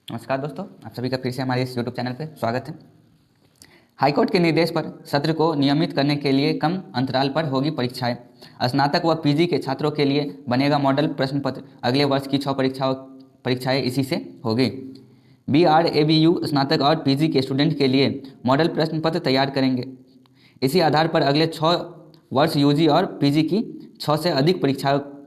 नमस्कार दोस्तों, आप सभी का फिर से हमारे इस यूट्यूब चैनल पर स्वागत है। हाईकोर्ट के निर्देश पर सत्र को नियमित करने के लिए कम अंतराल पर होगी परीक्षाएं। स्नातक व पीजी के छात्रों के लिए बनेगा मॉडल प्रश्न पत्र। अगले वर्ष की 6 परीक्षाएं इसी से होगी। BRABU स्नातक और पीजी के स्टूडेंट के लिए मॉडल प्रश्न पत्र तैयार करेंगे। इसी आधार पर अगले 6 वर्ष यूजी और पीजी की 6 से अधिक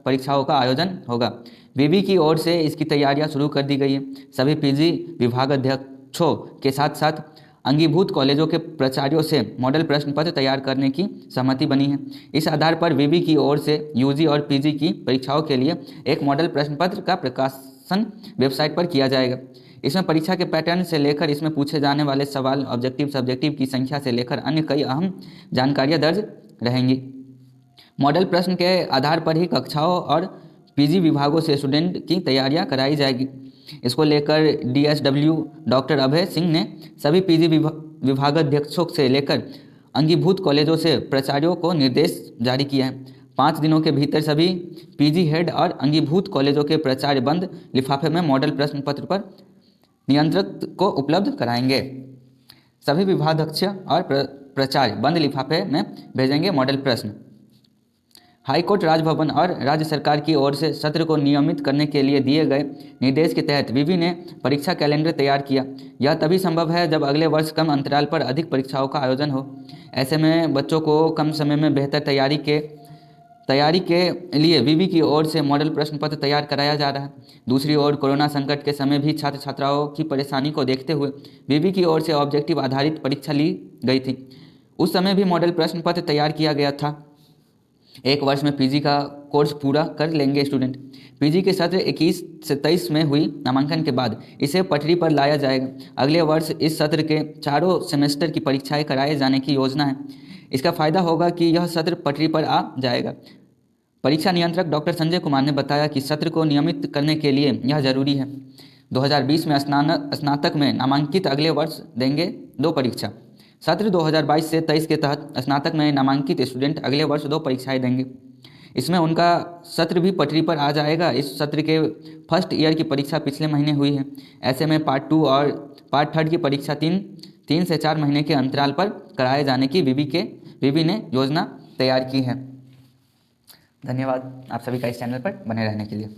परीक्षाओं का आयोजन होगा। विवि की ओर से इसकी तैयारियां शुरू कर दी गई है। सभी पीजी विभागाध्यक्षों के साथ साथ अंगीभूत कॉलेजों के प्राचार्यों से मॉडल प्रश्न पत्र तैयार करने की सहमति बनी है। इस आधार पर विवि की ओर से यूजी और पीजी की परीक्षाओं के लिए एक मॉडल प्रश्न पत्र का प्रकाशन वेबसाइट पर किया जाएगा। इसमें परीक्षा के पैटर्न से लेकर इसमें पूछे जाने वाले सवाल, ऑब्जेक्टिव सब्जेक्टिव की संख्या से लेकर अन्य कई अहम जानकारियां दर्ज रहेंगी। मॉडल प्रश्न के आधार पर ही कक्षाओं और पीजी विभागों से स्टूडेंट की तैयारियां कराई जाएगी। इसको लेकर DSW डॉक्टर अभय सिंह ने सभी पीजी विभागाध्यक्षों से लेकर अंगीभूत कॉलेजों से प्राचार्यों को निर्देश जारी किया है। 5 दिनों के भीतर सभी पीजी हेड और अंगीभूत कॉलेजों के प्राचार्य बंद लिफाफे में मॉडल प्रश्न पत्र पर नियंत्रक को उपलब्ध कराएंगे। सभी विभागाध्यक्ष और प्राचार्य बंद लिफाफे में भेजेंगे मॉडल प्रश्न। हाईकोर्ट, राजभवन और राज्य सरकार की ओर से सत्र को नियमित करने के लिए दिए गए निर्देश के तहत विवि ने परीक्षा कैलेंडर तैयार किया। यह तभी संभव है जब अगले वर्ष कम अंतराल पर अधिक परीक्षाओं का आयोजन हो। ऐसे में बच्चों को कम समय में बेहतर तैयारी के लिए विवि की ओर से मॉडल प्रश्न पत्र तैयार कराया जा रहा है। दूसरी ओर कोरोना संकट के समय भी छात्र छात्राओं की परेशानी को देखते हुए विवि की ओर से ऑब्जेक्टिव आधारित परीक्षा ली गई थी। उस समय भी मॉडल प्रश्न पत्र तैयार किया गया था। 1 वर्ष में पीजी का कोर्स पूरा कर लेंगे स्टूडेंट। पीजी के सत्र 21 से 23 में हुई नामांकन के बाद इसे पटरी पर लाया जाएगा। अगले वर्ष इस सत्र के चारों सेमेस्टर की परीक्षाएं कराए जाने की योजना है। इसका फायदा होगा कि यह सत्र पटरी पर आ जाएगा। परीक्षा नियंत्रक डॉक्टर संजय कुमार ने बताया कि सत्र को नियमित करने के लिए यह जरूरी है। 2020 में स्नातक में नामांकित अगले वर्ष देंगे 2 परीक्षा। सत्र 2022 से 23 के तहत स्नातक में नामांकित स्टूडेंट अगले वर्ष 2 परीक्षाएं देंगे। इसमें उनका सत्र भी पटरी पर आ जाएगा। इस सत्र के फर्स्ट ईयर की परीक्षा पिछले महीने हुई है। ऐसे में पार्ट 2 और पार्ट 3 की परीक्षा 3 से 4 महीने के अंतराल पर कराए जाने की विवि ने योजना तैयार की है। धन्यवाद आप सभी का इस चैनल पर बने रहने के लिए।